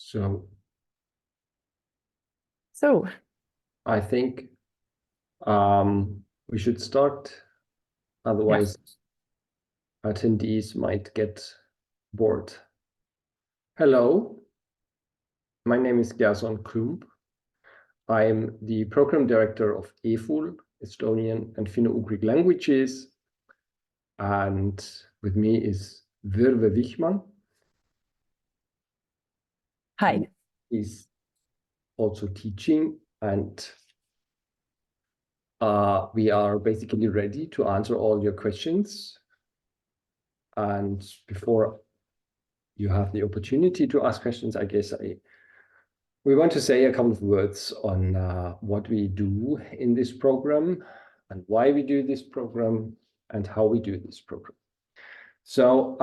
So So, I think we should start, otherwise attendees might get bored. Hello, my name is Gerson Klumpp. I'm the program director of EFUL, Estonian and Finno-Ugric Languages. And with me is Virve Wichmann. hi. He's also teaching, and we are basically ready to answer all your questions. And before you have the opportunity to ask questions, I guess we want to say a couple of words on what we do in this program and why we do this program and how we do this program. So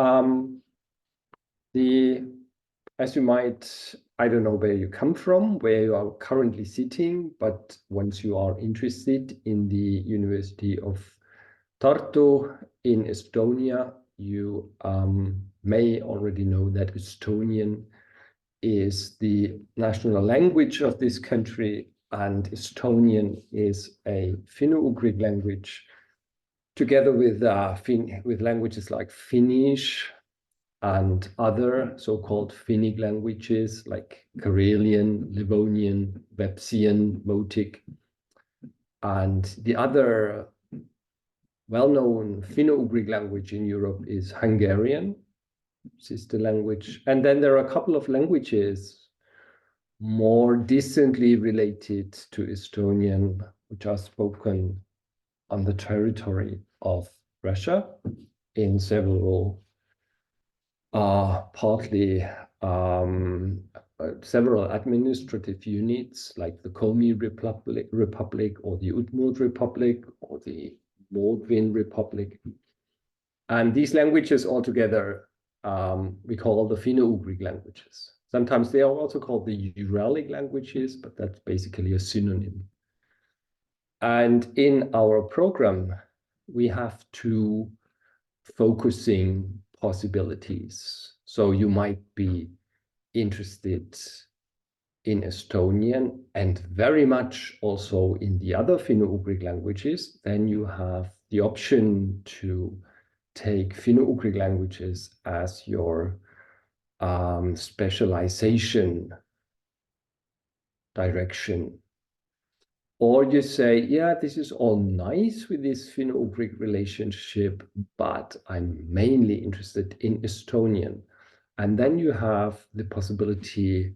as you might, I don't know where you come from, where you are currently sitting, but once you are interested in the University of Tartu in Estonia, you may already know that Estonian is the national language of this country, and Estonian is a Finno-Ugric language, together with languages like Finnish and other so-called Finnic languages like Karelian, Livonian, Vepsian, Motic, and the other well-known Finno-Ugric language in Europe is Hungarian, sister language. And then there are a couple of languages more distantly related to Estonian, which are spoken on the territory of Russia in several, several administrative units, like the Komi Republic or the Udmurt Republic or the Mordvin Republic. And these languages altogether we call the Finno-Ugric languages. Sometimes they are also called the Uralic languages, but that's basically a synonym. And in our program, we have two focusing possibilities. So you might be interested in Estonian and very much also in the other Finno-Ugric languages. Then you have the option to take Finno-Ugric languages as your specialization direction. Or you say, yeah, this is all nice with this Finno-Ugric relationship, but I'm mainly interested in Estonian. And then you have the possibility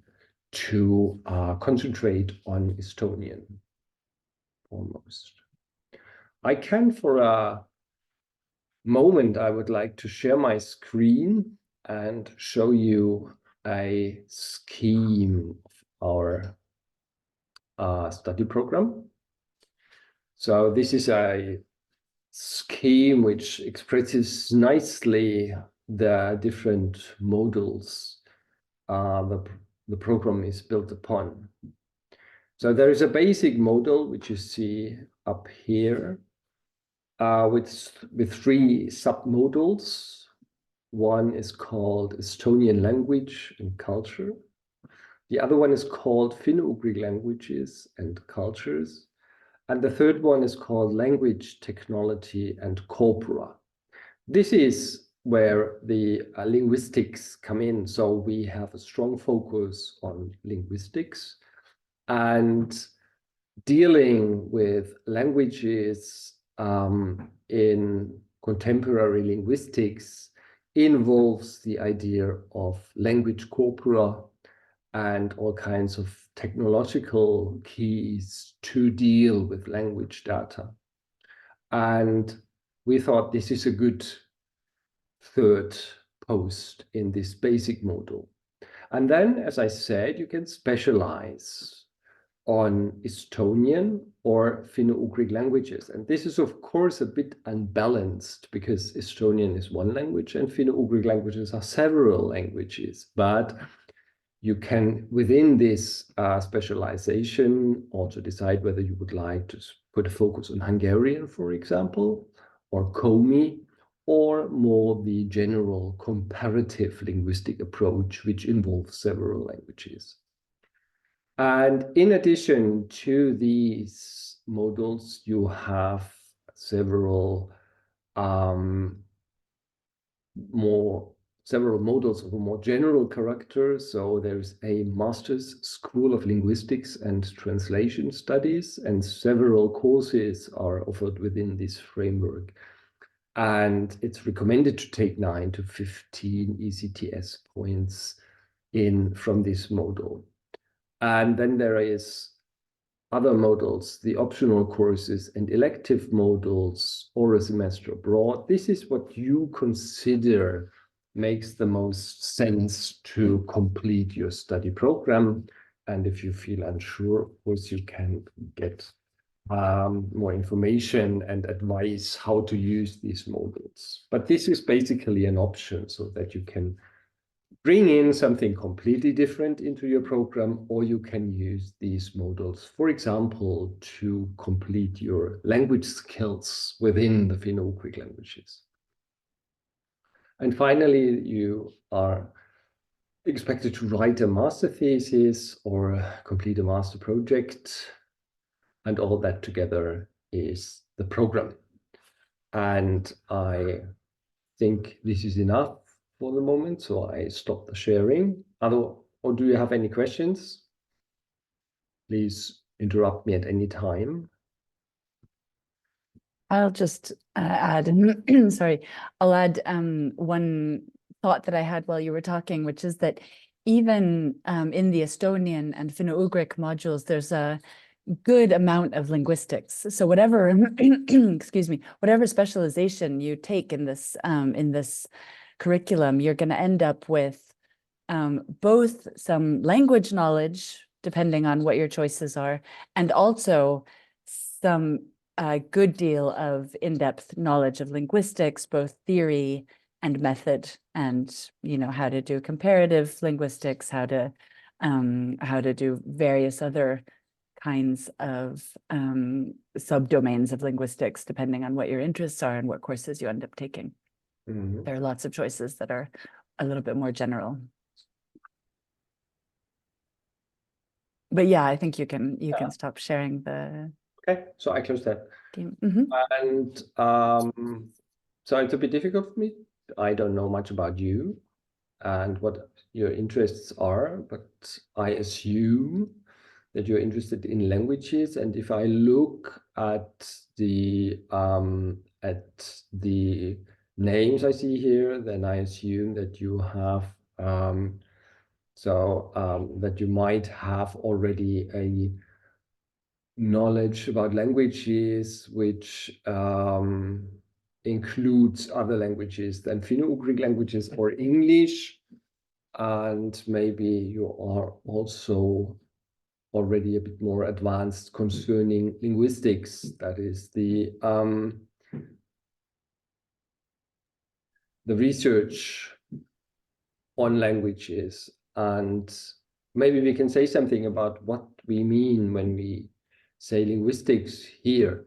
to concentrate on Estonian almost. I can, for a moment, I would like to share my screen and show you a scheme of our study program. So this is a scheme which expresses nicely the different modules the program is built upon. So there is a basic module, which you see up here, with three submodules. One is called Estonian language and culture. The other one is called Finno-Ugric languages and cultures. And the third one is called language, technology, and corpora. This is where the linguistics come in. So we have a strong focus on linguistics, and dealing with languages in contemporary linguistics involves the idea of language corpora and all kinds of technological keys to deal with language data. And we thought this is a good third post in this basic module. And then, as I said, you can specialize on Estonian or Finno-Ugric languages. And this is, of course, a bit unbalanced because Estonian is one language and Finno-Ugric languages are several languages. But you can, within this specialization, also decide whether you would like to put a focus on Hungarian, for example, or Komi, or more the general comparative linguistic approach, which involves several languages. And in addition to these modules, you have several models of a more general character. So there's a master's school of linguistics and translation studies, and several courses are offered within this framework. And it's recommended to take 9 to 15 ECTS points from this module. And then there is other modules, the optional courses and elective modules, or a semester abroad. This is what you consider makes the most sense to complete your study program. And if you feel unsure, of course, you can get more information and advice how to use these modules. But this is basically an option so that you can bring in something completely different into your program, or you can use these modules, for example, to complete your language skills within the Finno-Ugric languages. And finally, you are expected to write a master thesis or complete a master project, and all that together is the program. And I think this is enough for the moment, so I stop the sharing. Or do you have any questions? Please interrupt me at any time. I'll just add, sorry, I'll add one thought that I had while you were talking, which is that even in the Estonian and Finno-Ugric modules, there's a good amount of linguistics. So whatever, excuse me, whatever specialization you take in this curriculum, you're going to end up with both some language knowledge, depending on what your choices are, and also some good deal of in-depth knowledge of linguistics, both theory and method, and how to do comparative linguistics, how to do various other kinds of subdomains of linguistics, depending on what your interests are and what courses you end up taking. Mm-hmm. There are lots of choices that are a little bit more general. But yeah, I think you can stop sharing the. Okay, so I close that. Mm-hmm. And so it's a bit difficult for me. I don't know much about you and what your interests are, but I assume that you're interested in languages. And if I look at the names I see here, then I assume that you have that you might have already a knowledge about languages which includes other languages than Finno-Ugric languages or English. And maybe you are also already a bit more advanced concerning linguistics, that is the research on languages. And maybe we can say something about what we mean when we say linguistics here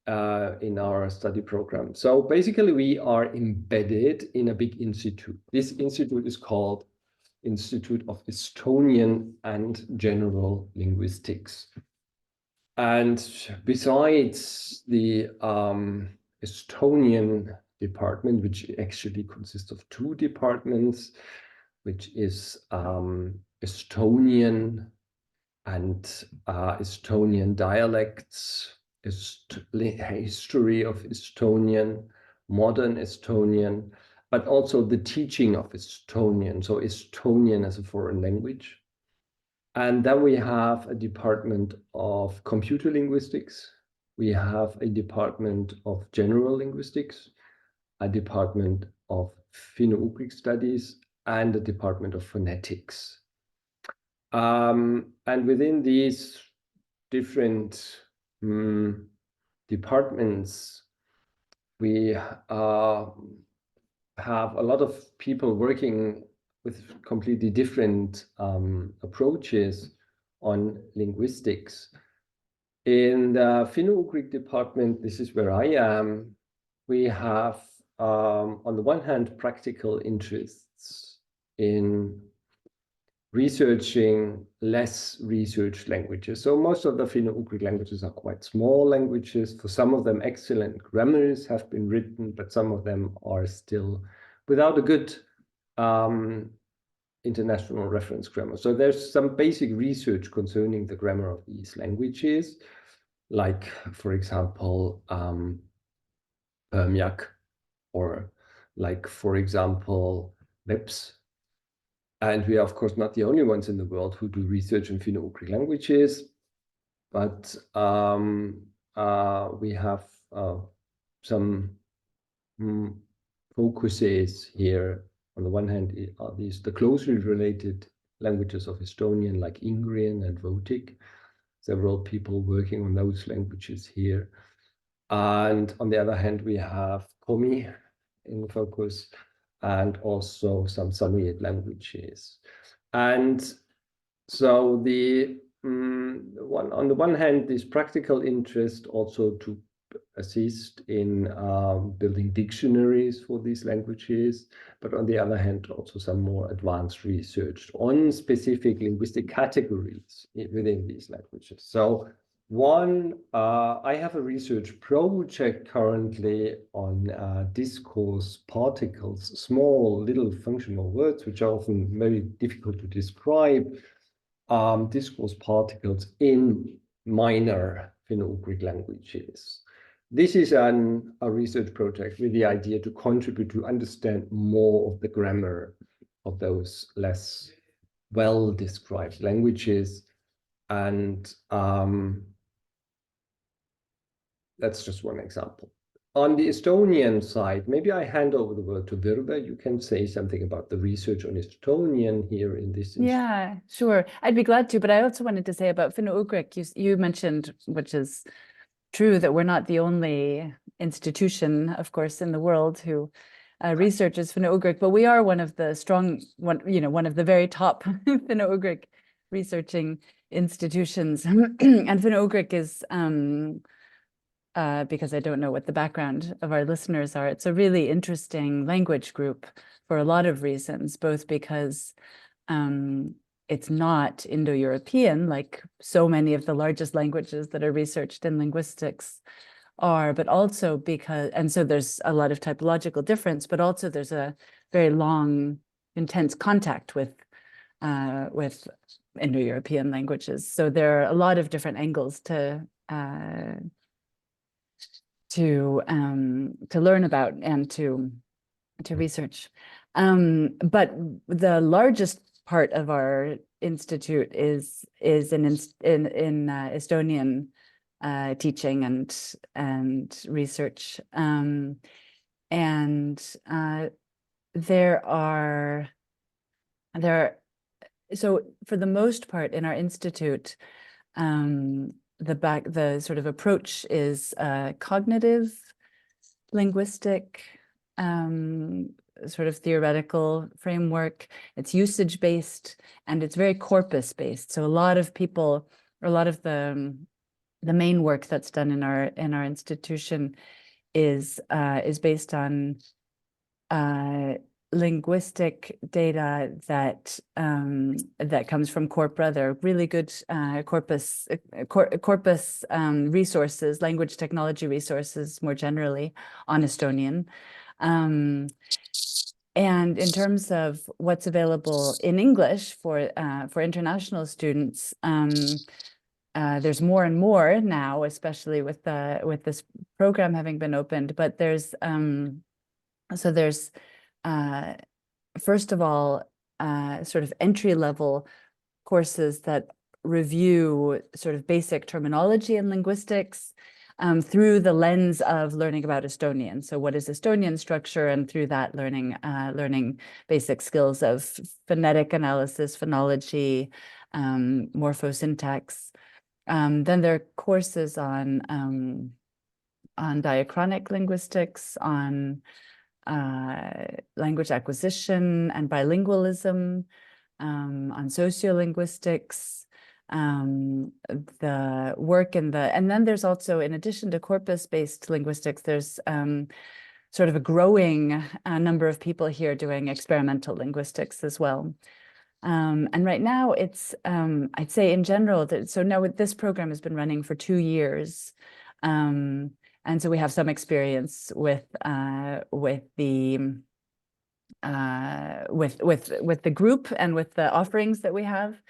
in our study program. So basically we are embedded in a big institute. This institute is called Institute of Estonian and General Linguistics. And besides the Estonian department, which actually consists of 2 departments, which is Estonian and Estonian dialects, history of Estonian, modern Estonian, but also the teaching of Estonian, so Estonian as a foreign language. And then we have a department of computer linguistics. We have a department of general linguistics, a department of Finno-Ugric studies, and a department of phonetics. And within these different departments, we have a lot of people working with completely different approaches on linguistics. In the Finno-Ugric department, this is where I am, we have on the one hand, practical interests in researching less researched languages. So most of the Finno-Ugric languages are quite small languages. For some of them, excellent grammars have been written, but some of them are still without a good international reference grammar. So there's some basic research concerning the grammar of these languages, like, for example, Permiak, or like, for example, Leps. And we are, of course, not the only ones in the world who do research in Finno-Ugric languages, but we have some focuses here. On the one hand, are these the closely related languages of Estonian, like Ingrian and Votic. Several people working on those languages here. And on the other hand, we have Komi in focus, and also some Samoyed languages. And so on the one hand, this practical interest also to assist in building dictionaries for these languages, but on the other hand, also some more advanced research on specific linguistic categories within these languages. So I have a research project currently on discourse particles, small little functional words, which are often very difficult to describe, discourse particles in minor Finno-Ugric languages. This is a research project with the idea to contribute to understand more of the grammar of those less well-described languages. And that's just one example. On the Estonian side, maybe I hand over the word to Virve. You can say something about the research on Estonian here in this. Yeah, sure. I'd be glad to, but I also wanted to say about Finno-Ugric, you mentioned, which is true, that we're not the only institution, of course, in the world who researches Finno-Ugric, but we are one of the one of the very top Finno-Ugric researching institutions. And Finno-Ugric is, because I don't know what the background of our listeners are, it's a really interesting language group for a lot of reasons, both because it's not Indo-European, like so many of the largest languages that are researched in linguistics are, but also because, and so there's a lot of typological difference, but also there's a very long, intense contact with Indo-European languages. So there are a lot of different angles to learn about and to research. But the largest part of our institute is in Estonian teaching and research, so for the most part in our institute, the sort of approach is cognitive, linguistic, sort of theoretical framework. It's usage-based and it's very corpus-based. So a lot of the main work that's done in our institution is based on linguistic data that comes from corpora. There are really good corpus resources, language technology resources more generally on Estonian. And in terms of what's available in English for international students, there's more and more now, especially with this program having been opened. But there's first of all, sort of entry-level courses that review sort of basic terminology and linguistics through the lens of learning about Estonian. So what is Estonian structure? And through that, learning basic skills of phonetic analysis, phonology, morphosyntax. Then there are courses on diachronic linguistics, on language acquisition and bilingualism, on sociolinguistics, the work and then there's also, in addition to corpus-based linguistics, there's sort of a growing number of people here doing experimental linguistics as well. And right now it's, I'd say in general, that, so now this program has been running for 2 years. And so we have some experience with the group and with the offerings that we have.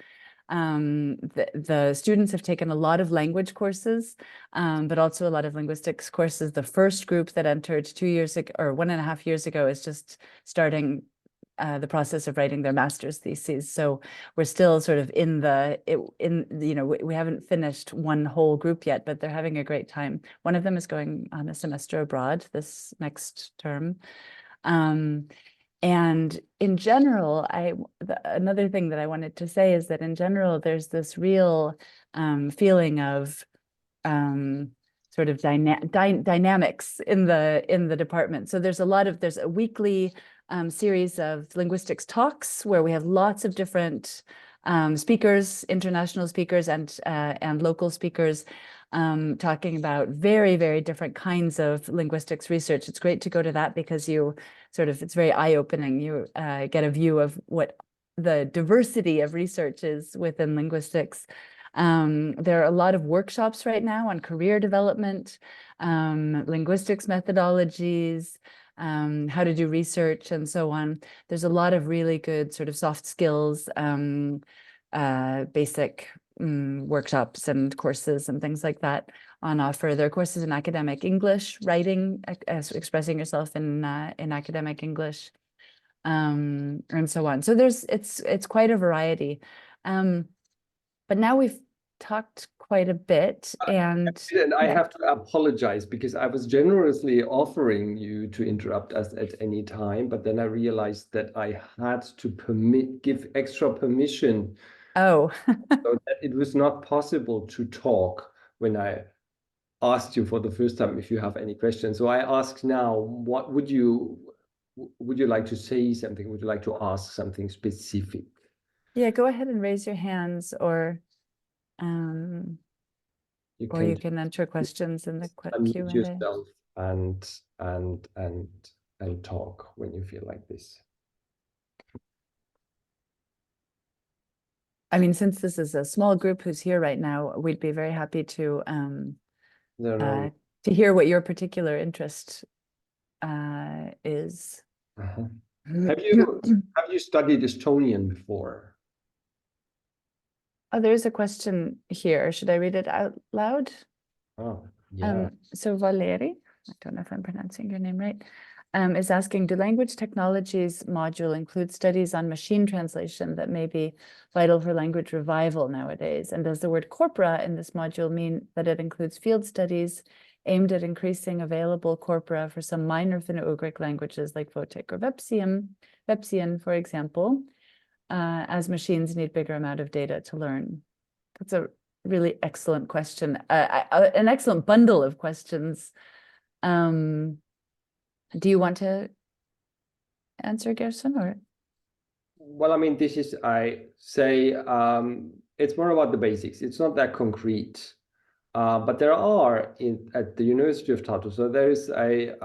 The students have taken a lot of language courses, but also a lot of linguistics courses. The first group that entered 2 years ago, or 1.5 years ago, is just starting the process of writing their master's theses. So we're still sort of we haven't finished one whole group yet, but they're having a great time. One of them is going on a semester abroad this next term. And in general, another thing that I wanted to say is that in general, there's this real feeling of sort of dynamics in the department. So there's a weekly series of linguistics talks where we have lots of different speakers, international speakers and local speakers, talking about very, very different kinds of linguistics research. It's great to go to that because it's very eye-opening. You get a view of what the diversity of research is within linguistics. There are a lot of workshops right now on career development, linguistics methodologies, how to do research and so on. There's a lot of really good sort of soft skills, basic workshops and courses and things like that on offer. There are courses in academic English, writing, expressing yourself in academic English, and so on. So it's quite a variety. But now we've talked quite a bit, and I have to apologize because I was generously offering you to interrupt us at any time, but then I realized that I had to give extra permission. Oh, so that it was not possible to talk when I asked you for the first time if you have any questions. So I ask now, what would you like to say something? Would you like to ask something specific? yeah, go ahead and raise your hands, or You you can enter questions in the unmute Q&A. yourself and talk when you feel like this. I mean, since this is a small group who's here right now, we'd be very happy to hear what your particular interest is. Have you studied Estonian before? Oh, there is a question here. Should I read it out loud? Oh, yeah. So Valeri, I don't know if I'm pronouncing your name right, is asking, do language technologies module include studies on machine translation that may be vital for language revival nowadays? And does the word corpora in this module mean that it includes field studies aimed at increasing available corpora for some minor Finno-Ugric languages like Votic or Vepsian, for example, as machines need bigger amount of data to learn? That's a really excellent question, an excellent bundle of questions. Do you want to answer, Gerson, or? Well, I mean, I say, it's more about the basics. It's not that concrete. But there are at the University of Tartu. So there is a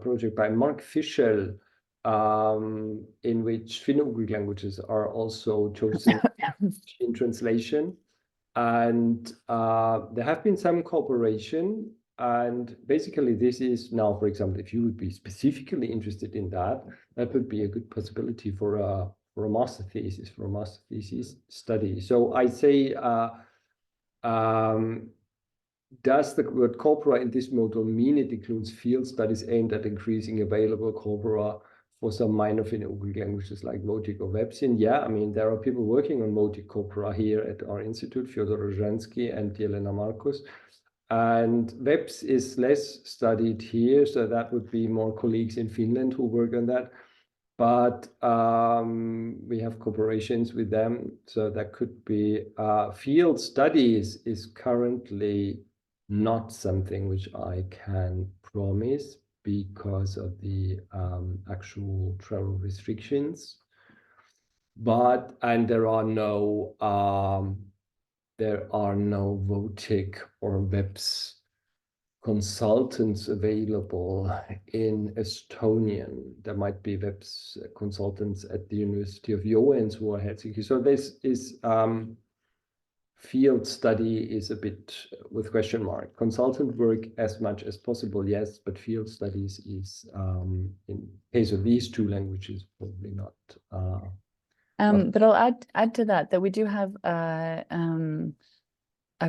project by Mark Fischel in which Finno-Ugric languages are also chosen in translation. And there have been some cooperation. And basically, this is now, for example, if you would be specifically interested in that, that would be a good possibility for a master thesis, study. So I say, does the word corpora in this module mean it includes field studies aimed at increasing available corpora for some minor Finno-Ugric languages like Votic or Vepsian? Yeah, I mean, there are people working on Votic corpora here at our institute, Fyodor Rozhansky and Jelena Markus. And Veps is less studied here, so that would be more colleagues in Finland who work on that. But we have cooperations with them, so that could be field studies is currently not something which I can promise because of the actual travel restrictions. And there are no Votic or Veps consultants available in Estonian. There might be consultants at the University of Joensuu, Helsinki. So this is field study is a bit with question mark. Consultant work as much as possible, yes, but field studies is in case of these two languages probably not. But I'll add to that we do have a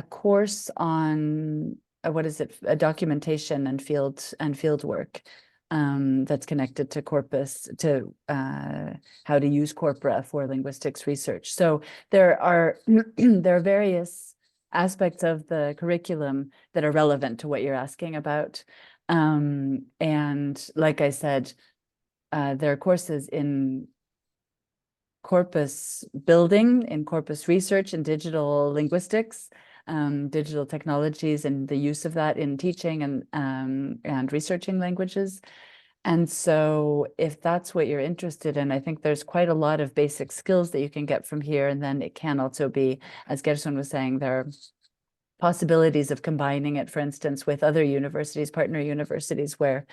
course on what is it, a documentation and field work that's connected to corpus, to how to use corpora for linguistics research. So there are various aspects of the curriculum that are relevant to what you're asking about. And like I said, there are courses in corpus building, in corpus research, and digital linguistics, digital technologies, and the use of that in teaching and researching languages. And so if that's what you're interested in, I think there's quite a lot of basic skills that you can get from here. And then it can also be, as Gerson was saying, there are possibilities of combining it, for instance, with other universities, partner universities, where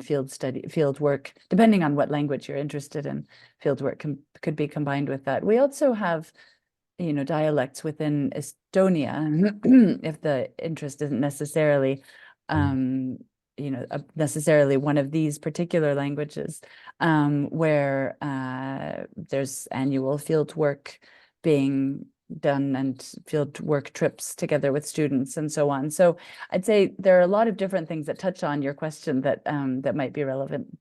field work, depending on what language you're interested in, field work could be combined with that. We also have, dialects within Estonia, if the interest isn't necessarily, necessarily one of these particular languages, where there's annual field work being done and field work trips together with students and so on. So I'd say there are a lot of different things that touch on your question that that might be relevant.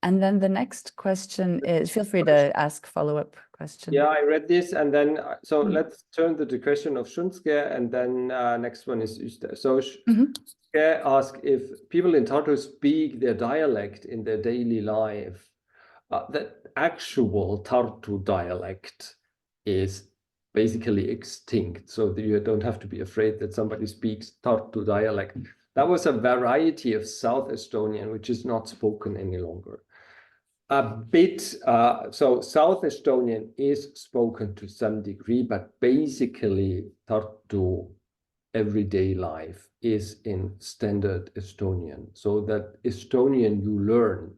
And then the next question is, feel free to ask follow-up questions. Yeah, I read this, and then so let's turn to the question of Shunske, and then next one is Üster. So Shunske asked if people in Tartu speak their dialect in their daily life. The actual Tartu dialect is basically extinct, so you don't have to be afraid that somebody speaks Tartu dialect. That was a variety of South Estonian, which is not spoken any longer. A bit, so South Estonian is spoken to some degree, but basically Tartu everyday life is in standard Estonian. So that Estonian you learn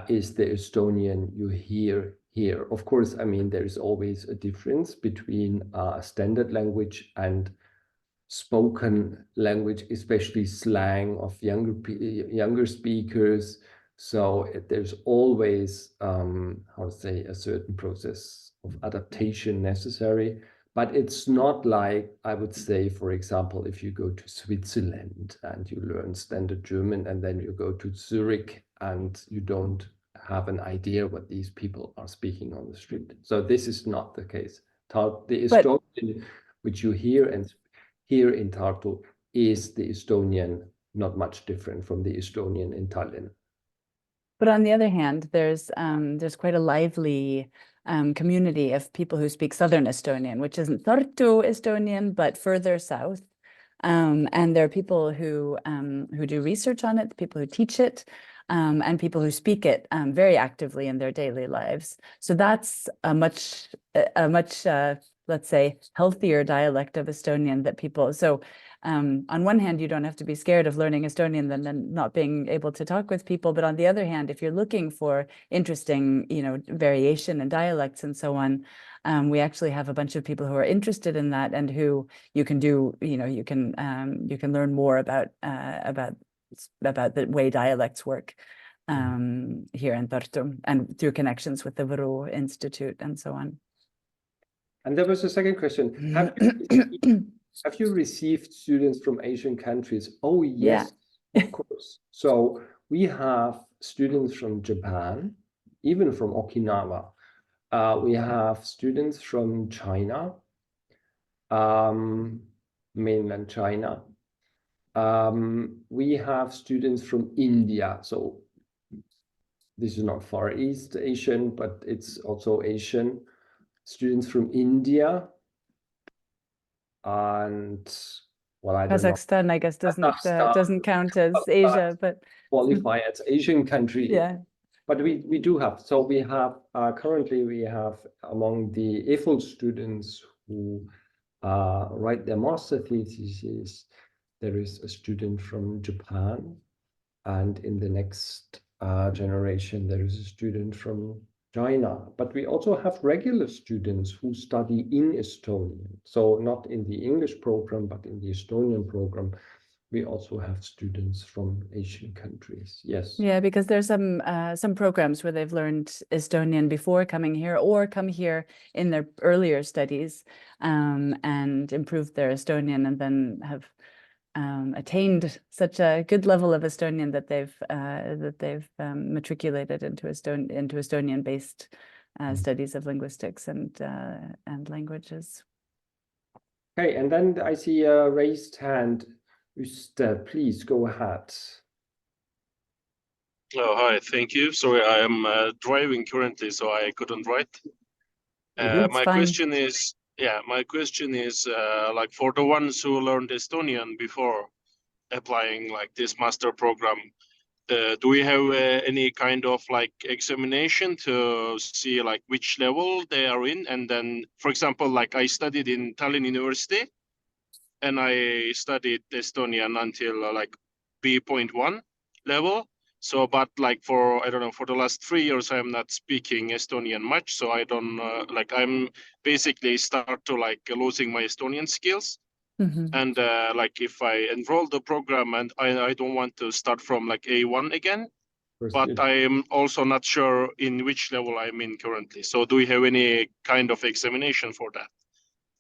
is the Estonian you hear here. Of course, I mean, there is always a difference between standard language and spoken language, especially slang of younger speakers. So there's always, how to say, a certain process of adaptation necessary. But it's not like, I would say, for example, if you go to Switzerland and you learn standard German, and then you go to Zurich and you don't have an idea what these people are speaking on the street. So this is not the case. The Estonian, which you hear in Tartu, is the Estonian, not much different from the Estonian in Tallinn. But on the other hand, there's quite a lively community of people who speak Southern Estonian, which isn't Tartu Estonian, but further south. And there are people who do research on it, people who teach it, and people who speak it very actively in their daily lives. So that's a much let's say, healthier dialect of Estonian that people. So on one hand, you don't have to be scared of learning Estonian than not being able to talk with people. But on the other hand, if you're looking for interesting, variation in dialects and so on, we actually have a bunch of people who are interested in that and who you can do, you can learn more about the way dialects work here in Tartu and through connections with the Võru Institute and so on. And there was a second question. Have you received students from Asian countries? Oh, yes, yeah. Of course. So we have students from Japan, even from Okinawa. We have students from China, mainland China. We have students from India. So this is not Far East Asian, but it's also Asian. Students from India. And well, I don't know. Kazakhstan, I guess, doesn't count as Asia, but qualify as Asian country. Yeah. But we do have. So we have currently we have among the EFL students who write their master thesis. There is a student from Japan, and in the next generation, there is a student from China. But we also have regular students who study in Estonian. So not in the English program, but in the Estonian program, we also have students from Asian countries. Yes. Yeah, because there's some programs where they've learned Estonian before coming here or come here in their earlier studies and improved their Estonian and then have attained such a good level of Estonian that they've matriculated into Estonian-based studies of linguistics and languages. Okay, and then I see a raised hand. Uste, please go ahead. Oh, hi, thank you. Sorry, I am driving currently, so I couldn't write. My question is, like for the ones who learned Estonian before applying like this master program, do we have any kind of like examination to see like which level they are in? And then, for example, like I studied in Tallinn University and I studied Estonian until like B.1 level. So, but like for, I don't know, for the last 3 years, I'm not speaking Estonian much. So I don't like, I'm basically start to like losing my Estonian skills. And like if I enroll the program and I don't want to start from like A1 again, but I am also not sure in which level I'm in currently. So do we have any kind of examination for that?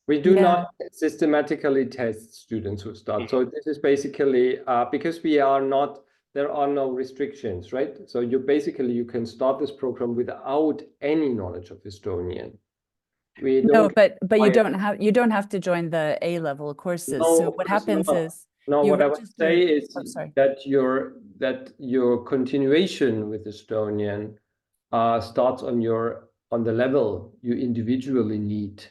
We do not systematically test students who start. So this is basically because we are not, there are no restrictions, right? So you basically, you can start this program without any knowledge of Estonian. We don't. No, but you don't have to join the A-level courses. No, so what happens is no, what I would say is that your continuation with Estonian starts on the level you individually need.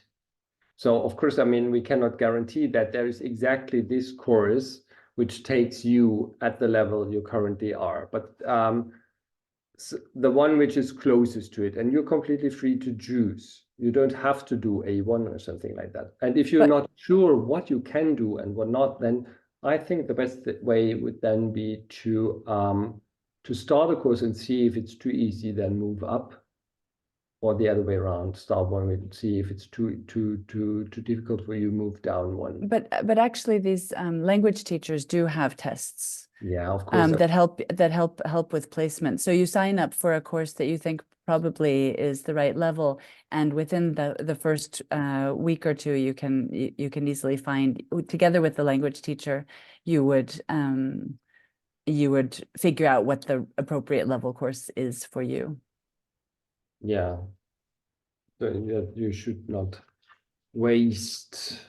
So of course, I mean, we cannot guarantee that there is exactly this course which takes you at the level you currently are, but the one which is closest to it, and you're completely free to choose. You don't have to do A1 or something like that. And if you're not sure what you can do and what not, then I think the best way would then be to start a course and see if it's too easy, then move up. Or the other way around, start one and see if it's too difficult for you, move down one. But actually, these language teachers do have tests. Yeah, of course. That help with placement. So you sign up for a course that you think probably is the right level, and within the first week or two, you can easily find, together with the language teacher, you would figure out what the appropriate level course is for you. Yeah, so you should not waste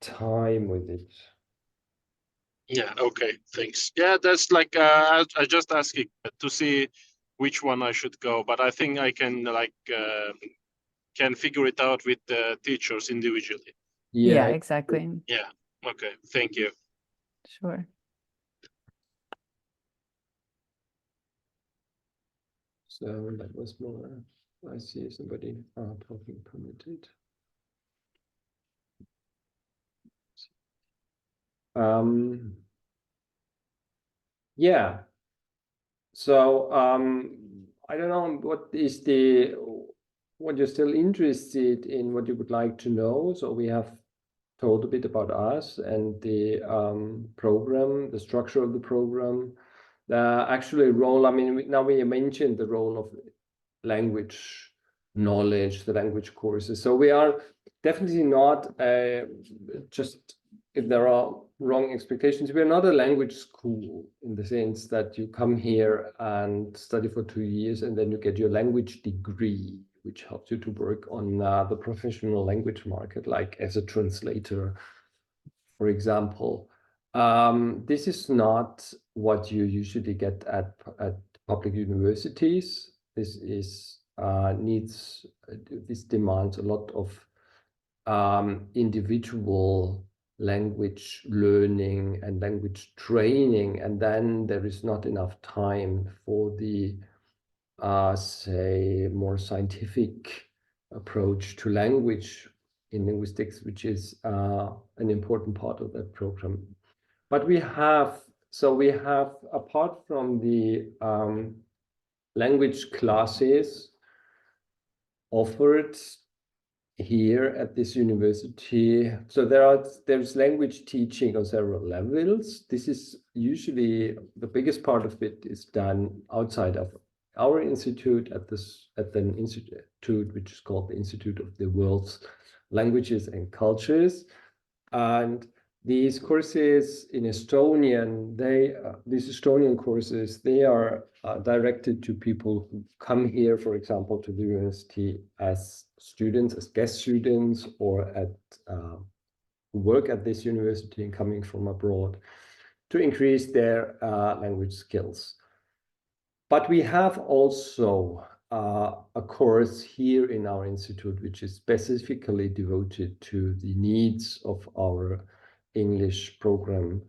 time with it. Yeah, okay, thanks. Yeah, that's like I just asking to see which one I should go, but I think I can like can figure it out with the teachers individually. Yeah, exactly. Yeah, okay, thank you. Sure. So that was more, I see somebody talking permitted. Yeah. So I don't know what you're still interested in, what you would like to know. So we have told a bit about us and the program, the structure of the program, the actual role. I mean, now we mentioned the role of language knowledge, the language courses. So we are definitely not just, if there are wrong expectations, we're not a language school in the sense that you come here and study for 2 years and then you get your language degree, which helps you to work on the professional language market, like as a translator, for example. This is not what you usually get at public universities. This is this demands a lot of individual language learning and language training, and then there is not enough time for the say more scientific approach to language, in linguistics, which is an important part of that program. But we have, apart from the language classes offered here at this university, so there's language teaching on several levels. This is usually the biggest part of it is done outside of our institute at an institute which is called the Institute of the World's Languages and Cultures. And these courses in Estonian, these Estonian courses, they are directed to people who come here, for example, to the university as students, as guest students, or who work at this university and coming from abroad to increase their language skills. But we have also a course here in our institute, which is specifically devoted to the needs of our English program,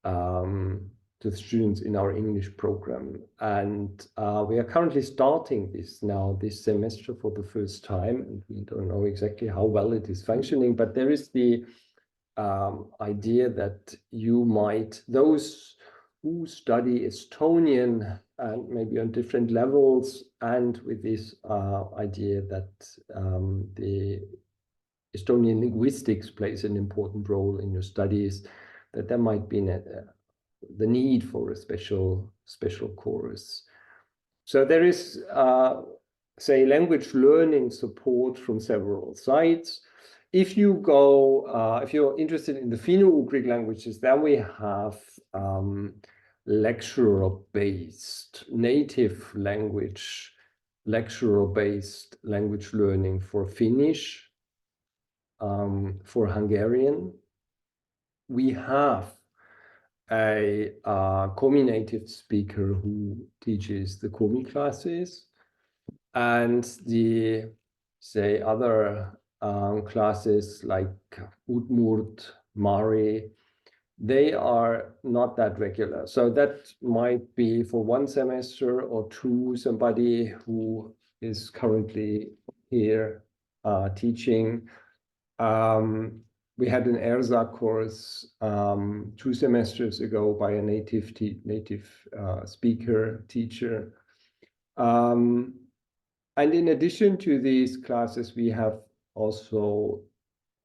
to the students in our English program. And we are currently starting this semester for the first time, and we don't know exactly how well it is functioning, but there is the idea that those who study Estonian and maybe on different levels, and with this idea that the Estonian linguistics plays an important role in your studies, that there might be the need for a special course. So there is, say, language learning support from several sides. If you're interested in the Finno-Ugric languages, then we have lecturer-based, native language, lecturer-based language learning for Finnish, for Hungarian. We have a Komi-native speaker who teaches the Komi classes, and the, say, other classes like Udmurt, Mari, they are not that regular. So that might be for one semester or two, somebody who is currently here teaching. We had an ERSA course 2 semesters ago by a native speaker teacher. And in addition to these classes, we have also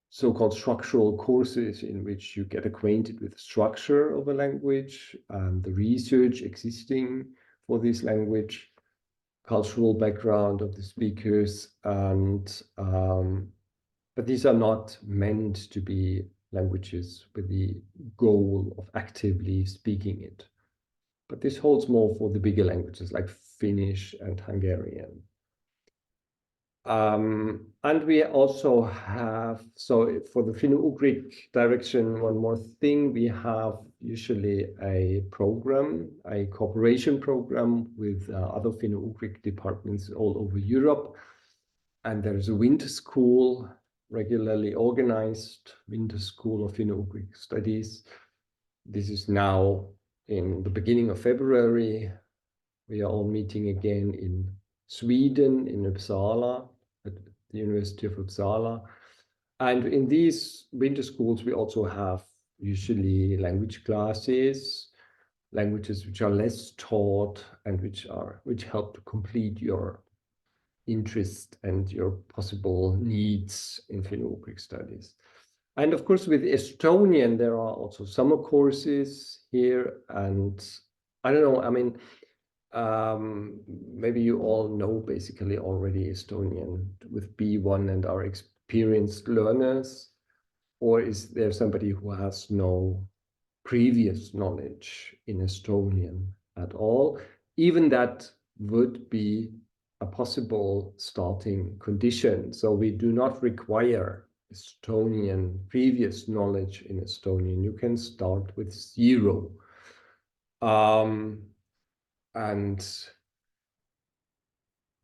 so-called structural courses in which you get acquainted with the structure of a language and the research existing for this language, cultural background of the speakers, and but these are not meant to be languages with the goal of actively speaking it. But this holds more for the bigger languages like Finnish and Hungarian. And we also have, so for the Finno-Ugric direction, one more thing, we have usually a program, a cooperation program with other Finno-Ugric departments all over Europe. And there's a winter school, regularly organized winter school of Finno-Ugric studies. This is now in the beginning of February. We are all meeting again in Sweden, in Uppsala, at the University of Uppsala. And in these winter schools, we also have usually language classes, languages which are less taught and which help to complete your interest and your possible needs in Finno-Ugric studies. And of course, with Estonian, there are also summer courses here. And I don't know, I mean, maybe you all know basically already Estonian with B1 and are experienced learners, or is there somebody who has no previous knowledge in Estonian at all? Even that would be a possible starting condition. So we do not require Estonian previous knowledge in Estonian. You can start with 0. And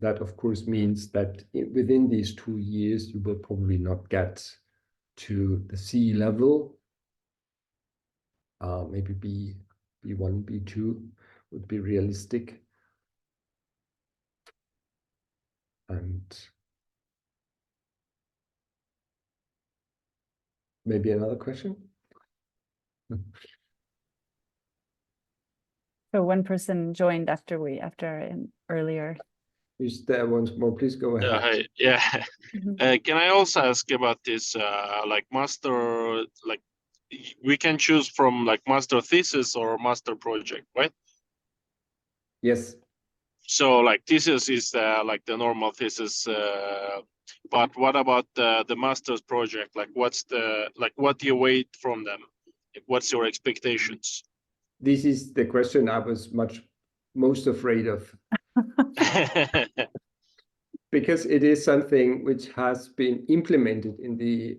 that, of course, means that within these 2 years, you will probably not get to the C level. Maybe B1, B2 would be realistic. And maybe another question? So one person joined after earlier. Is there once more? Please go ahead. Hi. Yeah. Mhm. Can I also ask about this, like master, like we can choose from like master thesis or master project, right? Yes. So like thesis is like the normal thesis, but what about the master's project? Like what do you wait from them? Like, what's your expectations? This is the question I was most afraid of, because it is something which has been implemented in the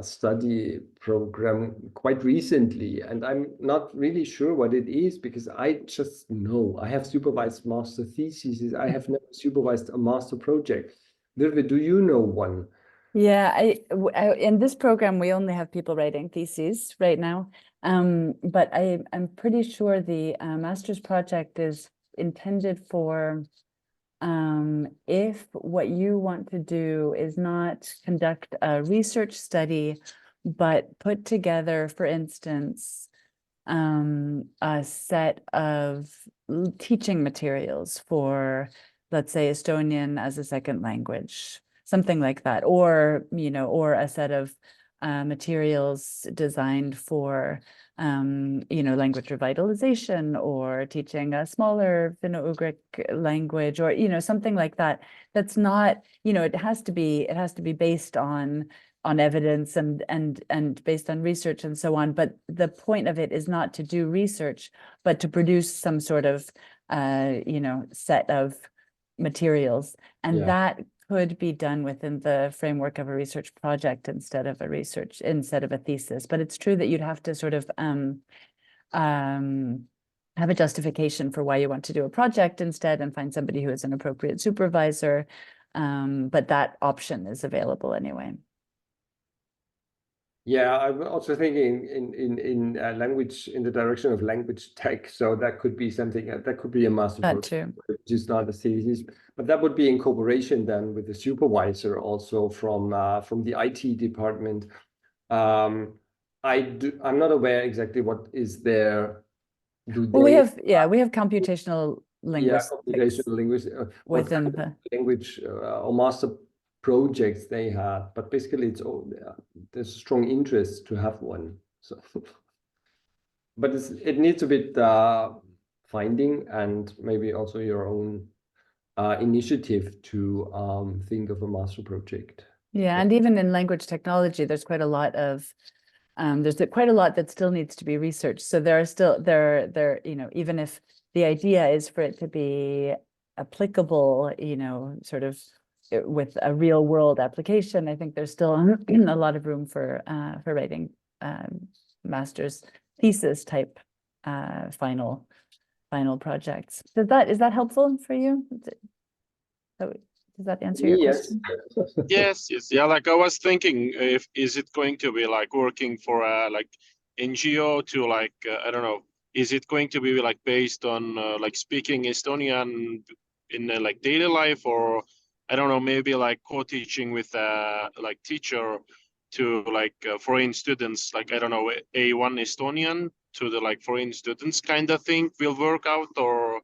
study program quite recently, and I'm not really sure what it is, because I just know I have supervised master theses. I have never supervised a master project. Virve, do you know one? Yeah, in this program, we only have people writing theses right now. But I'm pretty sure the master's project is intended for if what you want to do is not conduct a research study, but put together, for instance, a set of teaching materials for, let's say, Estonian as a second language, something like that, or or a set of materials designed for language revitalization, or teaching a smaller Finno-Ugric language, or something like that. That's not, it has to be based on evidence and based on research and so on. But the point of it is not to do research, but to produce some sort of set of materials, and Yeah. that could be done within the framework of a research project instead of a thesis. But it's true that you'd have to sort of have a justification for why you want to do a project instead, and find somebody who is an appropriate supervisor. But that option is available anyway. Yeah, I'm also thinking in language, in the direction of language tech. So that could be something that could be a master That project, too. which is not a thesis, but that would be in cooperation then with the supervisor, also from the IT department. I'm not aware exactly what is there. Well, we have computational linguistics Computational linguistics, what within kind of language or master projects they had, but basically it's all there's a strong interest to have one. So, but it needs a bit finding, and maybe also your own initiative to think of a master project. Yeah, and even in language technology, there's quite a lot that still needs to be researched. So there are still even if the idea is for it to be applicable, sort of with a real world application, I think there's still a lot of room for writing master's thesis type final projects. Is that helpful for you? Does that answer your Yes. question? Yes, yeah. Like I was thinking, if is it going to be like working for a like NGO to like I don't know, is it going to be like based on like speaking Estonian in like daily life, or I don't know, maybe like co-teaching with a like teacher to like foreign students, like I don't know, A1 Estonian to the like foreign students kind of thing will work out, or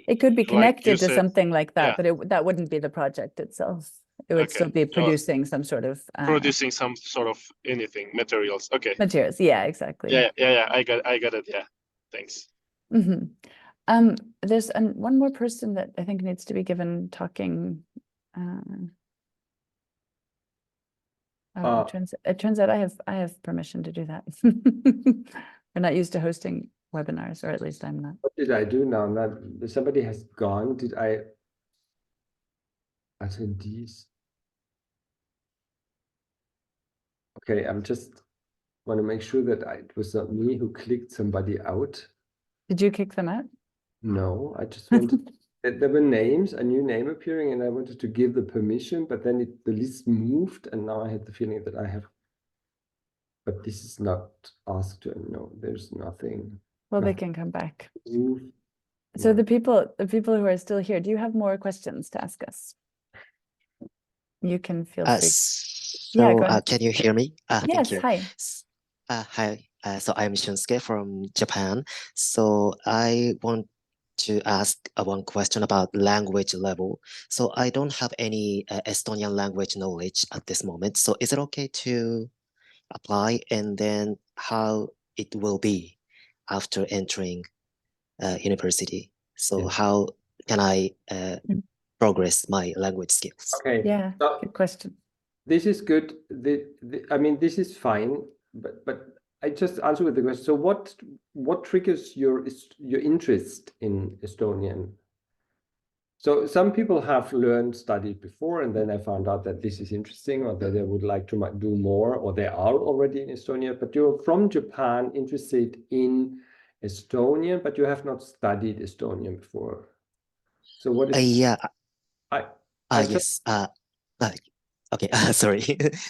It could be like you connected to said, something like that, yeah, but that wouldn't be the project itself. It would still okay. be So producing some sort of producing some sort of anything materials. Okay. materials. Yeah, exactly. Yeah. I got it. Yeah. Thanks. Mhm. There's one more person that I think needs to be given talking. It turns out I have permission to do that. We're not used to hosting webinars, or at least I'm not. What did I do now? Somebody has gone. Did I attendees? Okay, I'm just want to make sure that it was not me who clicked somebody out. Did you kick them out? No, I just wanted there were names, a new name appearing, and I wanted to give the permission, but then the list moved, and now I had the feeling that I have. But this is not asked to. No, there's nothing. Well, they Nothing can come back. move. So No. the people who are still here, do you have more questions to ask us? You can feel free. So, Yeah, go ahead. can you hear me? Thank Yes, you. hi. Hi. So I'm Shunsuke from Japan. So I want to ask one question about language level. So I don't have any Estonian language knowledge at this moment. So is it okay to apply, and then how it will be after entering university? So Yes. how can I Mm. progress my language skills? Okay. Yeah, So good question. this is good. I mean, this is fine, but I just answer with the question. So what triggers your interest in Estonian? So some people have studied before, and then I found out that this is interesting, or that they would like to do more, or they are already in Estonia. But you're from Japan, interested in Estonian, but you have not studied Estonian before. So what is Yeah. I just Yes. Okay. Sorry.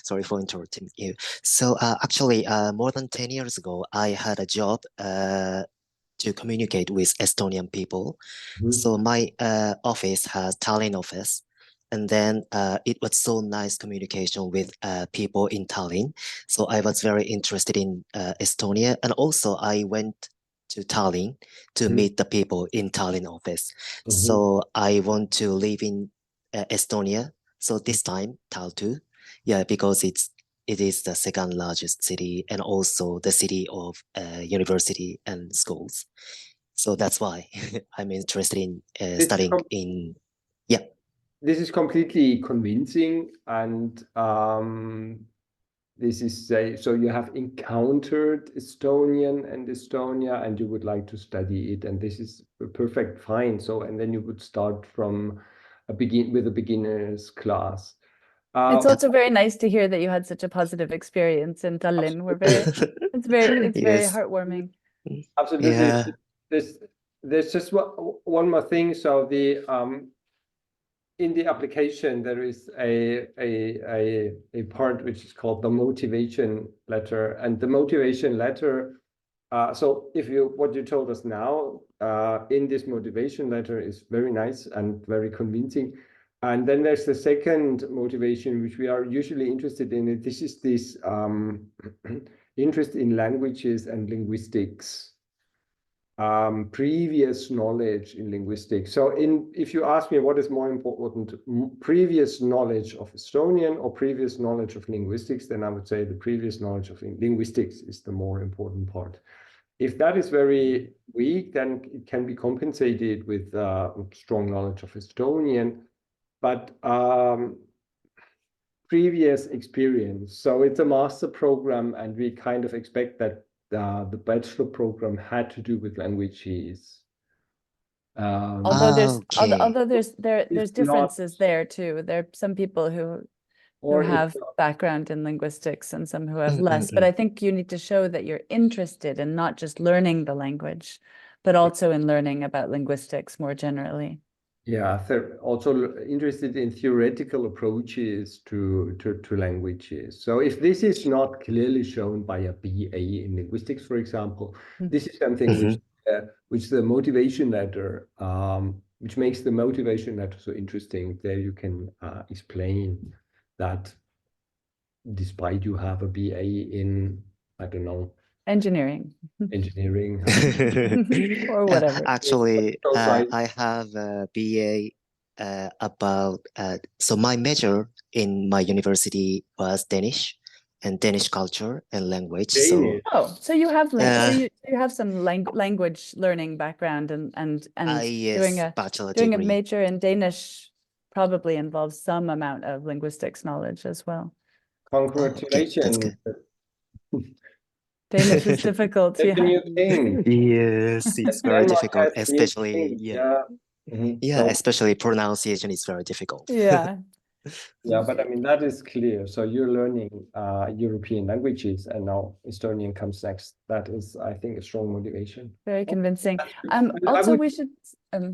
Sorry for interrupting you. So actually, more than 10 years ago, I had a job to communicate with Estonian people. So my office has Tallinn office, and then it was so nice communication with people in Tallinn. So I was very interested in Estonia, and also I went to Tallinn to meet the people in Tallinn office. So I want to live in Estonia. So this time Tartu, yeah, because it is the second largest city and also the city of university and schools. So that's why I'm interested in studying in, yeah. This is completely convincing, and this is so you have encountered Estonian and Estonia, and you would like to study it, and this is perfect, fine. So, and then you would start from with a beginner's class. It's also very nice to hear that you had such a positive experience in Tallinn. It's very Yes. heartwarming. Absolutely. Yeah. There's just one more thing. So in the application, there is a part which is called the motivation letter, and the motivation letter. So what you told us now in this motivation letter is very nice and very convincing. And then there's the second motivation, which we are usually interested in. This is this interest in languages and linguistics. Previous knowledge in linguistics. So if you ask me what is more important, previous knowledge of Estonian or previous knowledge of linguistics, then I would say the previous knowledge of linguistics is the more important part. If that is very weak, then it can be compensated with strong knowledge of Estonian, but previous experience. So it's a master program, and we kind of expect that the bachelor program had to do with languages. Although there's It's differences there too. There are some people who have background in linguistics and some who have less. But I think you need to show that you're interested in not just learning the language, but also in learning about linguistics more generally. Yeah, also interested in theoretical approaches to languages. So if this is not clearly shown by a BA in linguistics, for example, this is something which the motivation letter, which makes the motivation letter so interesting. There you can explain that despite you have a BA in, I don't know, engineering or whatever. Actually, I have a BA about so my major in my university was Danish and Danish culture and language. Danish. So you have you have some language learning background and yes, doing a major in Danish probably involves some amount of linguistics knowledge as well. Congratulations. Okay, that's good. Danish is difficult. That's a new thing. Yes, it's very difficult, especially especially pronunciation is very difficult. Yeah. Yeah, but I mean that is clear. So you're learning European languages, and now Estonian comes next. That is, I think, a strong motivation. Very convincing. Also, we should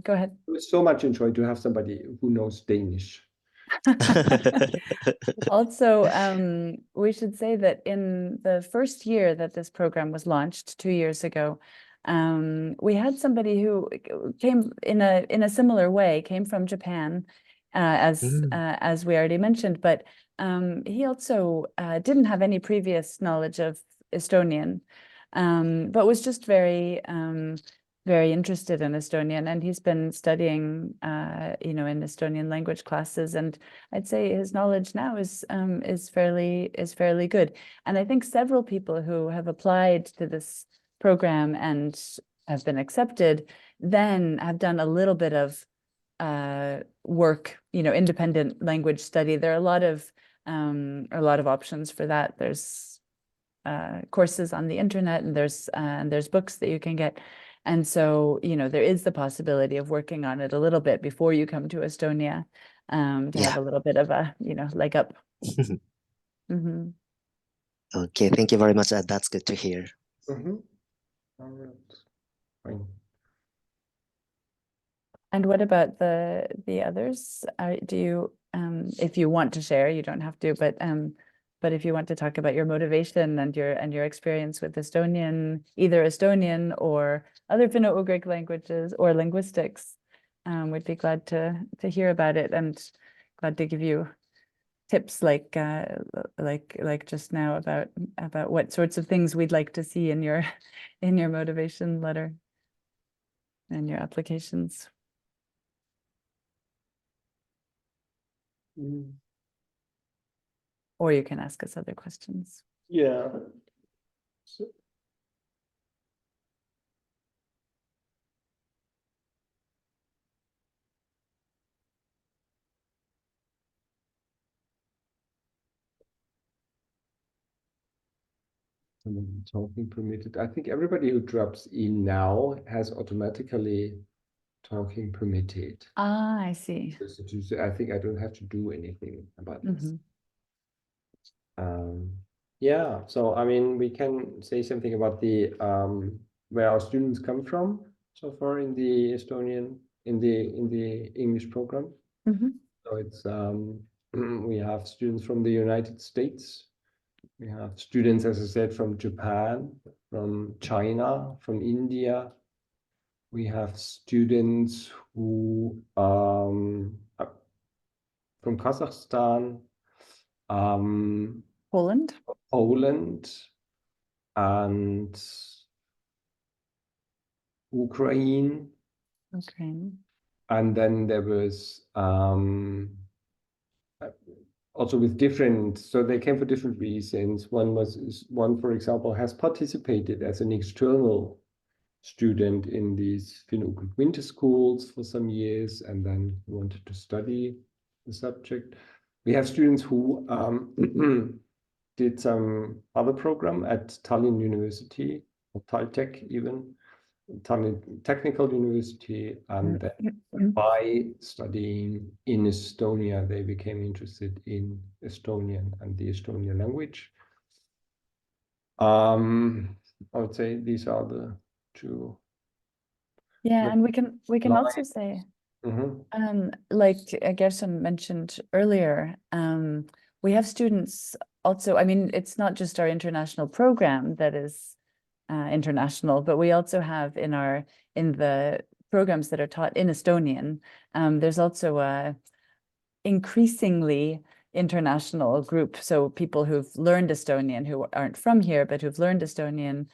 go ahead. I would so much enjoy to have somebody who knows Danish. Also, we should say that in the first year that this program was launched 2 years ago, we had somebody who came in a similar way, came from Japan, as we already mentioned, but he also didn't have any previous knowledge of Estonian, but was just very interested in Estonian, and he's been studying, in Estonian language classes, and I'd say his knowledge now is fairly good. And I think several people who have applied to this program and have been accepted then have done a little bit of work, independent language study. There are a lot of options for that. There's courses on the internet, and there's books that you can get. And so, there is the possibility of working on it a little bit before you come to Estonia, to have a little bit of a, leg up. Mm-hmm. Okay, thank you very much. That's good to hear. Mm-hmm. All right. Fine. And what about the others? Do you, if you want to share, you don't have to, but if you want to talk about your motivation and your experience with Estonian, either Estonian or other Finno-Ugric languages or linguistics, we'd be glad to hear about it, and glad to give you tips like just now about what sorts of things we'd like to see in your motivation letter and your applications. Mm. Or you can ask us other questions. Yeah. So, talking permitted. I think everybody who drops in now has automatically talking permitted. Ah, I see. So I think I don't have to do anything about this. Yeah, so I mean, we can say something about the where our students come from so far in the Estonian, in the English program. So it's we have students from the United States. We have students, as I said, from Japan, from China, from India. We have students who from Kazakhstan, Poland, and Ukraine. And then there was also with different, so they came for different reasons. One, for example, has participated as an external student in these Finno-Ugric winter schools for some years, and then wanted to study the subject. We have students who did some other program at Tallinn University, or Taltech even, Tallinn Technical University, and then by studying in Estonia, they became interested in Estonian and the Estonian language. I would say these are the two. Yeah, and we can also say, like Gerson mentioned earlier, we have students also. I mean, it's not just our international program that is international, but we also have in the programs that are taught in Estonian, there's also a increasingly international group. So people who've learned Estonian, who aren't from here, but who've learned Estonian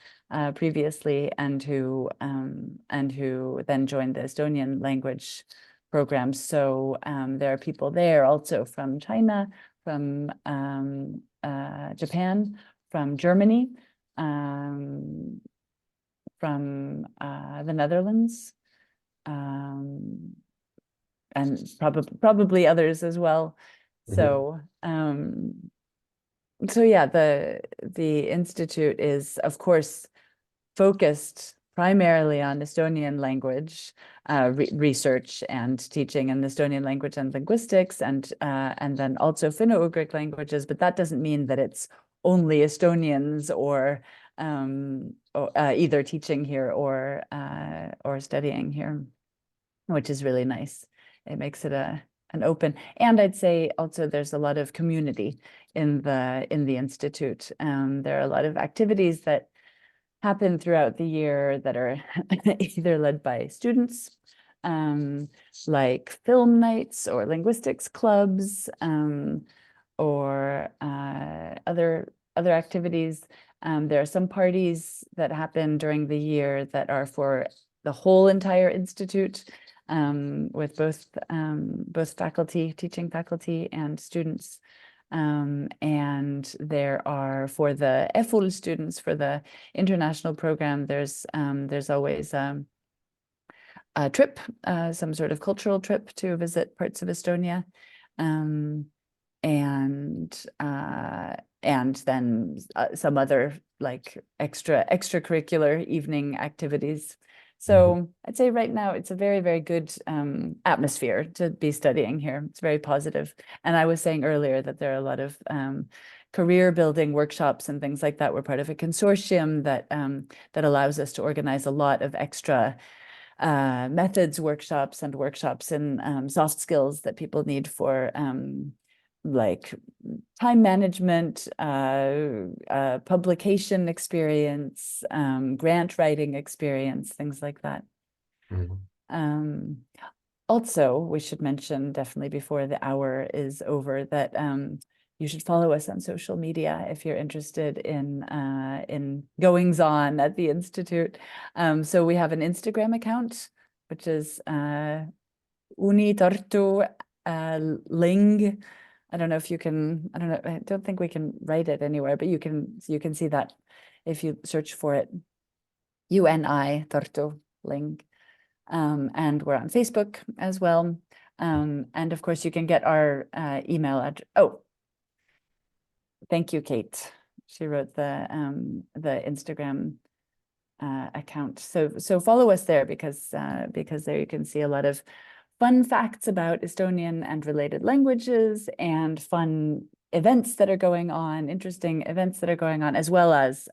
previously, and who then joined the Estonian language programs. So there are people there also from China, from Japan, from Germany, from the Netherlands, and probably others as well. So so yeah, the institute is, of course, focused primarily on Estonian language research and teaching in Estonian language and linguistics, and then also Finno-Ugric languages. But that doesn't mean that it's only Estonians or either teaching here or studying here, which is really nice. It makes it an open, and I'd say also there's a lot of community in the institute. There are a lot of activities that happen throughout the year that are either led by students like film nights or linguistics clubs, or other activities. There are some parties that happen during the year that are for the whole entire institute, with both faculty, teaching faculty and students. And there are, for the EFUL students, for the international program, there's always a trip, some sort of cultural trip to visit parts of Estonia. And then some other like extracurricular evening activities. So I'd say right now it's a very, very good atmosphere to be studying here. It's very positive. And I was saying earlier that there are a lot of career building workshops and things like that. We're part of a consortium that allows us to organize a lot of extra methods workshops and workshops in soft skills that people need for like time management, publication experience, grant writing experience, things like that. Also, we should mention definitely before the hour is over that you should follow us on social media if you're interested in goings on at the Institute. So we have an Instagram account, which is Uni Tartu Ling. I don't know if you can, I don't know, I don't think we can write it anywhere, but you can see that if you search for it. UNI Tartu Ling. And we're on Facebook as well. And of course you can get our email address. Oh, thank you, Kate. She wrote the Instagram account. So follow us there because there you can see a lot of fun facts about Estonian and related languages and fun events that are going on, interesting events that are going on, as well as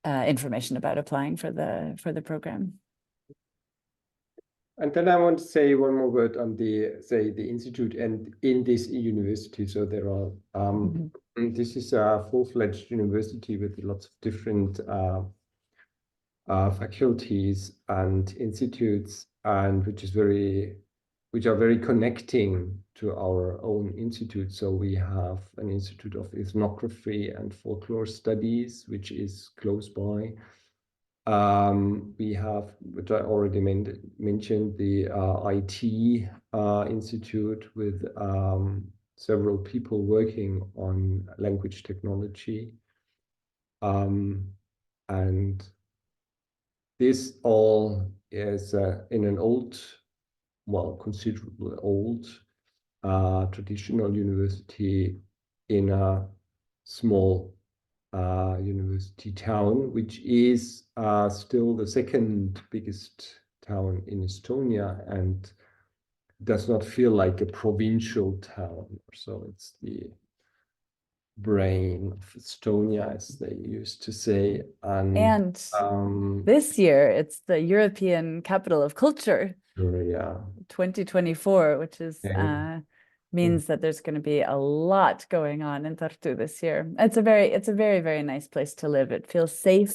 information about applying for the program. And then I want to say one more word on the institute and in this university. So there are this is a full-fledged university with lots of different faculties and institutes, and which are very connecting to our own institute. So we have an Institute of Ethnography and Folklore Studies, which is close by. We have, which I already mentioned, the IT Institute with several people working on language technology. And this all is in an old, well, considerably old traditional university in a small university town, which is still the second biggest town in Estonia and does not feel like a provincial town. So it's the brain of Estonia, as they used to say. And this year, it's the European Capital of Culture, 2024, which is means that there's going to be a lot going on in Tartu this year. It's a very, very nice place to live. It feels safe.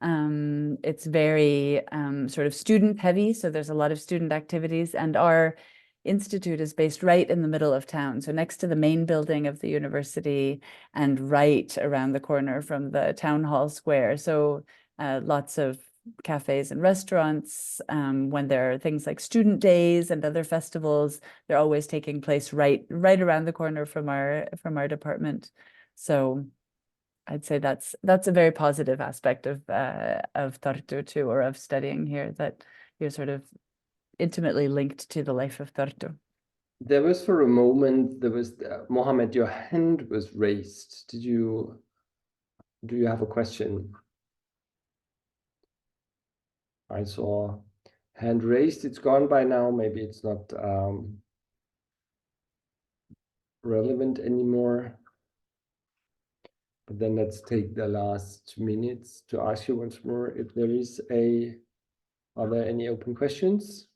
It's very sort of student heavy, so there's a lot of student activities, and our institute is based right in the middle of town, so next to the main building of the university and right around the corner from the town hall square. So lots of cafes and restaurants. When there are things like student days and other festivals, they're always taking place right around the corner from our department. So I'd say that's a very positive aspect of Tartu too, or of studying here, that you're sort of intimately linked to the life of Tartu. There was for a moment, Mohammed, your hand was raised. Do you have a question? I saw hand raised. It's gone by now. Maybe it's not relevant anymore. But then let's take the last minutes to ask you once more if there is are there any open questions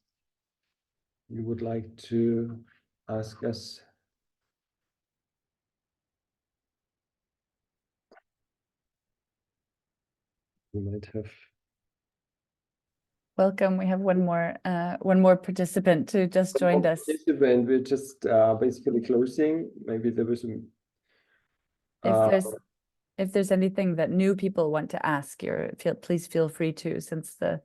you would like to ask us? You might have Welcome. We have one more participant who just joined us. Participant, we're just basically closing. Maybe there was some. If there's anything that new people want to ask, please feel free to, since the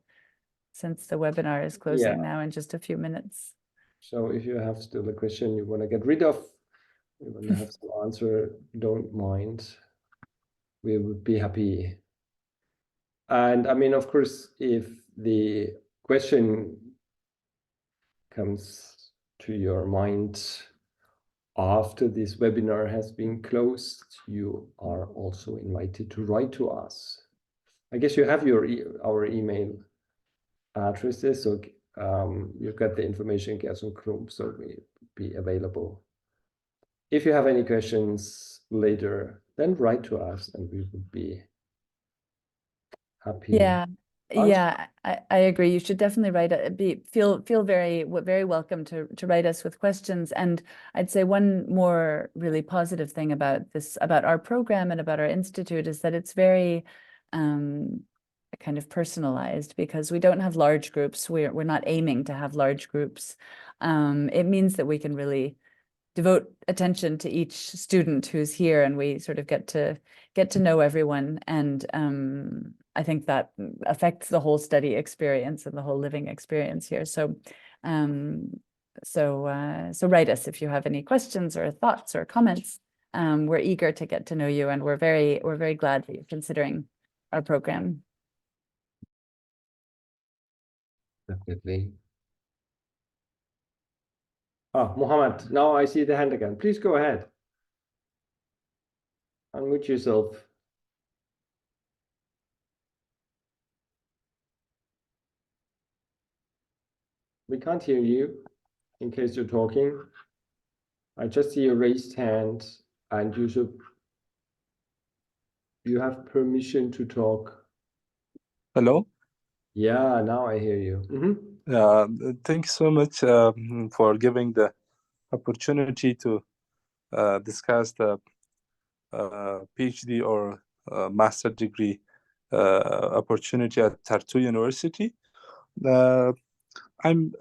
webinar is closing now in just a few minutes. So if you have still a question you want to get rid of, you want to have some answer, don't mind. We would be happy. And I mean, of course, if the question comes to your mind after this webinar has been closed, you are also invited to write to us. I guess you have our email addresses, so you've got the information, Gerson Klumpp, so we'll be available. If you have any questions later, then write to us and we would be happy. Yeah, I agree. You should definitely feel very welcome to write us with questions. And I'd say one more really positive thing about our program and about our institute is that it's very kind of personalized, because we don't have large groups. We're not aiming to have large groups. It means that we can really devote attention to each student who's here, and we sort of get to know everyone. And I think that affects the whole study experience and the whole living experience here. So write us if you have any questions or thoughts or comments. We're eager to get to know you, and we're very glad that you're considering our program. Definitely. Mohammed, now I see the hand again. Please go ahead. Unmute yourself. We can't hear you in case you're talking. I just see a raised hand, and you have permission to talk. Hello? Yeah, now I hear you. Thank you so much for giving the opportunity to discuss the PhD or master degree opportunity at Tartu University. I'm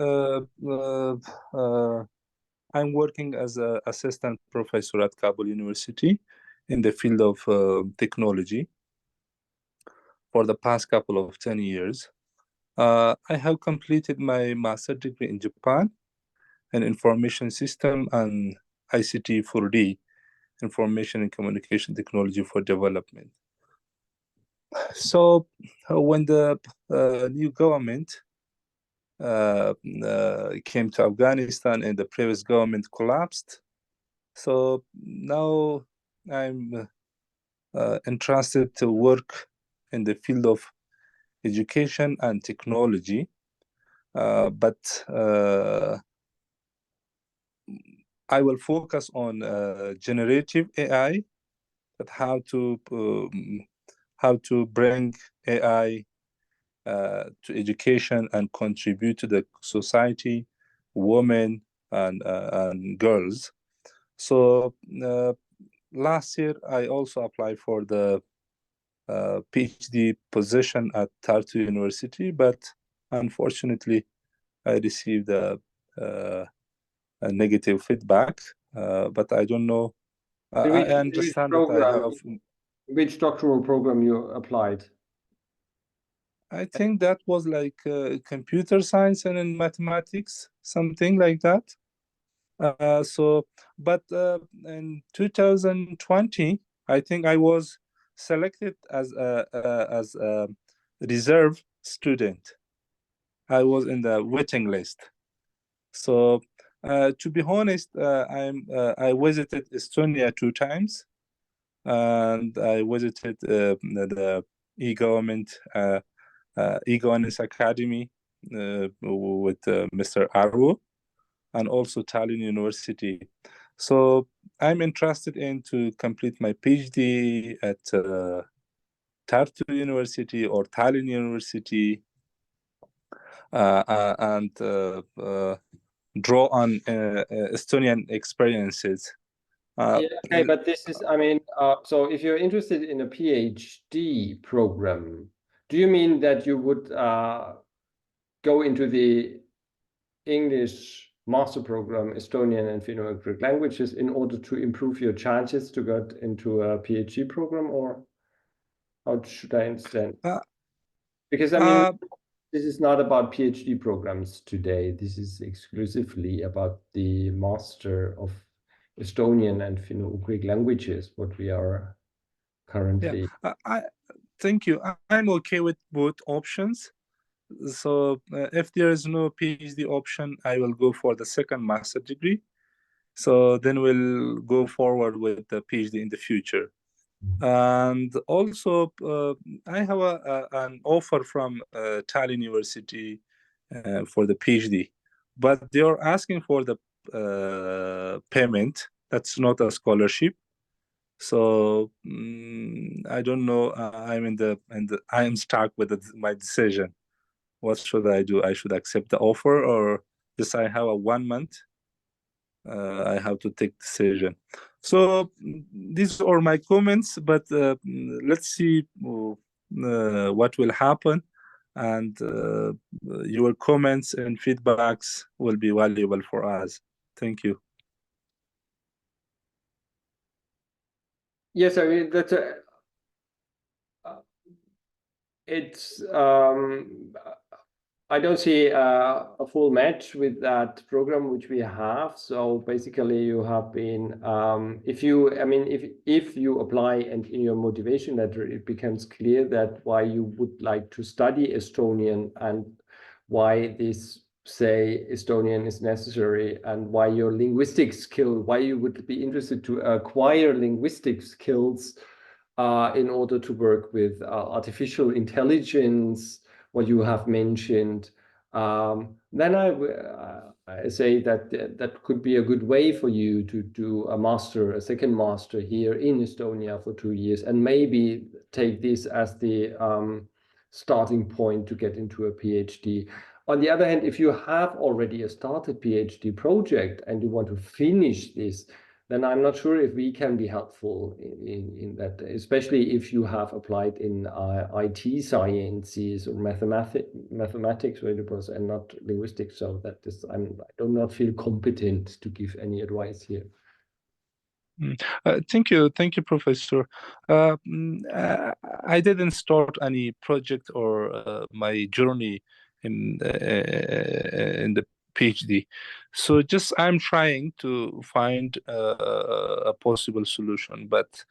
working as an assistant professor at Kabul University in the field of technology for the past couple of 10 years. I have completed my master degree in Japan in information system and ICT 4D, information and communication technology for development. So when the new government came to Afghanistan and the previous government collapsed, so now I'm entrusted to work in the field of education and technology, but I will focus on generative AI, but how to bring AI to education and contribute to the society, women and girls. So last year I also applied for the PhD position at Tartu University, but unfortunately I received a negative feedback. But I don't know. I understand that I have. Which doctoral program you applied? I think that was like computer science and in mathematics, something like that. But in 2020, I think I was selected as a reserve student. I was in the waiting list. So to be honest, I visited Estonia 2 times, and I visited the e-government e-governance academy with Mr. Arwo, and also Tallinn University. So I'm interested in to complete my PhD at Tartu University or Tallinn University, and draw on Estonian experiences. Okay, but this is, I mean, so if you're interested in a PhD program, do you mean that you would go into the English master program, Estonian and Finno-Ugric Languages, in order to improve your chances to get into a PhD program, or how should I understand? Because I mean, this is not about PhD programs today. This is exclusively about the Master of Estonian and Finno-Ugric Languages, what we are currently. Yeah, thank you. I'm okay with both options. So if there is no PhD option, I will go for the second master degree. So then we'll go forward with the PhD in the future. And also, I have an offer from Tallinn University for the PhD, but they are asking for the payment. That's not a scholarship. So I don't know. I'm stuck with my decision. What should I do? I should accept the offer, or just I have a 1 month. I have to take decision. So these are my comments, but let's see what will happen, and your comments and feedbacks will be valuable for us. Thank you. Yes, I mean that's it's I don't see a full match with that program which we have. So basically, you have been if you apply and in your motivation letter it becomes clear that why you would like to study Estonian and why this say Estonian is necessary and why your linguistic skill, why you would be interested to acquire linguistic skills in order to work with artificial intelligence, what you have mentioned, then I say that that could be a good way for you to do a second master here in Estonia for 2 years, and maybe take this as the starting point to get into a PhD. On the other hand, if you have already a started PhD project and you want to finish this, then I'm not sure if we can be helpful in that, especially if you have applied in IT sciences or mathematics, and not linguistics. So that is, I do not feel competent to give any advice here. Thank you, Professor. I didn't start any project or my journey in the PhD, so just I'm trying to find a possible solution. But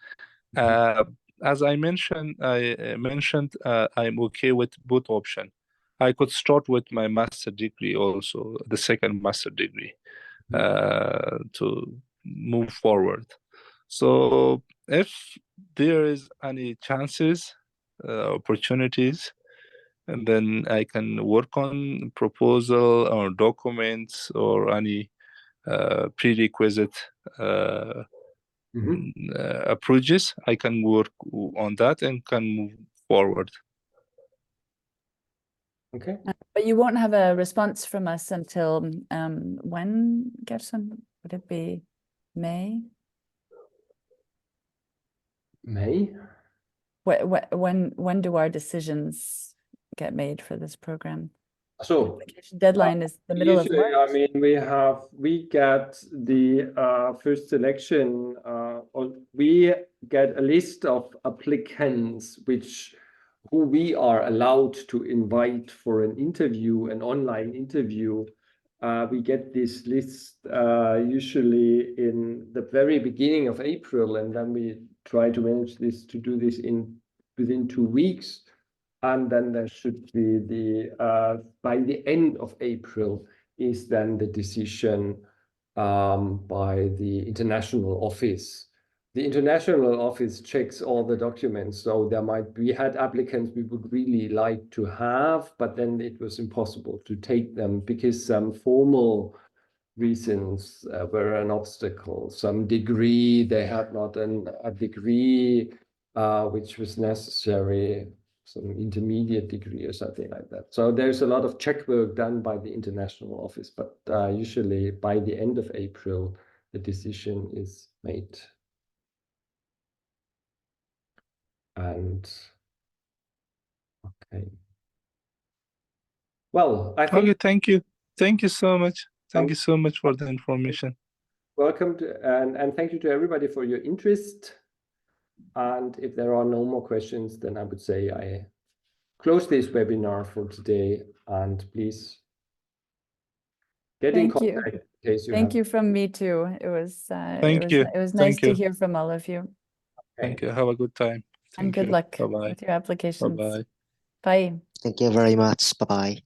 as I mentioned, I'm okay with both options. I could start with my master degree also, the second master degree, to move forward. So if there is any chances, opportunities, and then I can work on proposal or documents or any prerequisite approaches, I can work on that and can move forward. Okay. But you won't have a response from us until when, Gerson? Would it be May? May? When do our decisions get made for this program? So application deadline is the middle of usually, March. I mean, we get the first selection, or we get a list of applicants who we are allowed to invite for an interview, an online interview. We get this list usually in the very beginning of April, and then we try to manage this to do this within 2 weeks. And then there should be by the end of April is then the decision by the international office. The international office checks all the documents. So we had applicants we would really like to have, but then it was impossible to take them because some formal reasons were an obstacle. Some degree, they had not a degree which was necessary, some intermediate degree or something like that. So there's a lot of check work done by the international office, but usually by the end of April, the decision is made. And okay. Well, I think Okay, thank you. Thank you so much. Thank you so much for the information. welcome to, and thank you to everybody for your interest. And if there are no more questions, then I would say I close this webinar for today. And please get in Thank you. contact in case you Thank have. you from me too. It was Thank you. it was Thank nice to you. hear from all of you. Thank you. Have a good time. And Thank good you. luck Bye-bye. with your applications. Bye-bye. Bye. Thank you very much. Bye bye.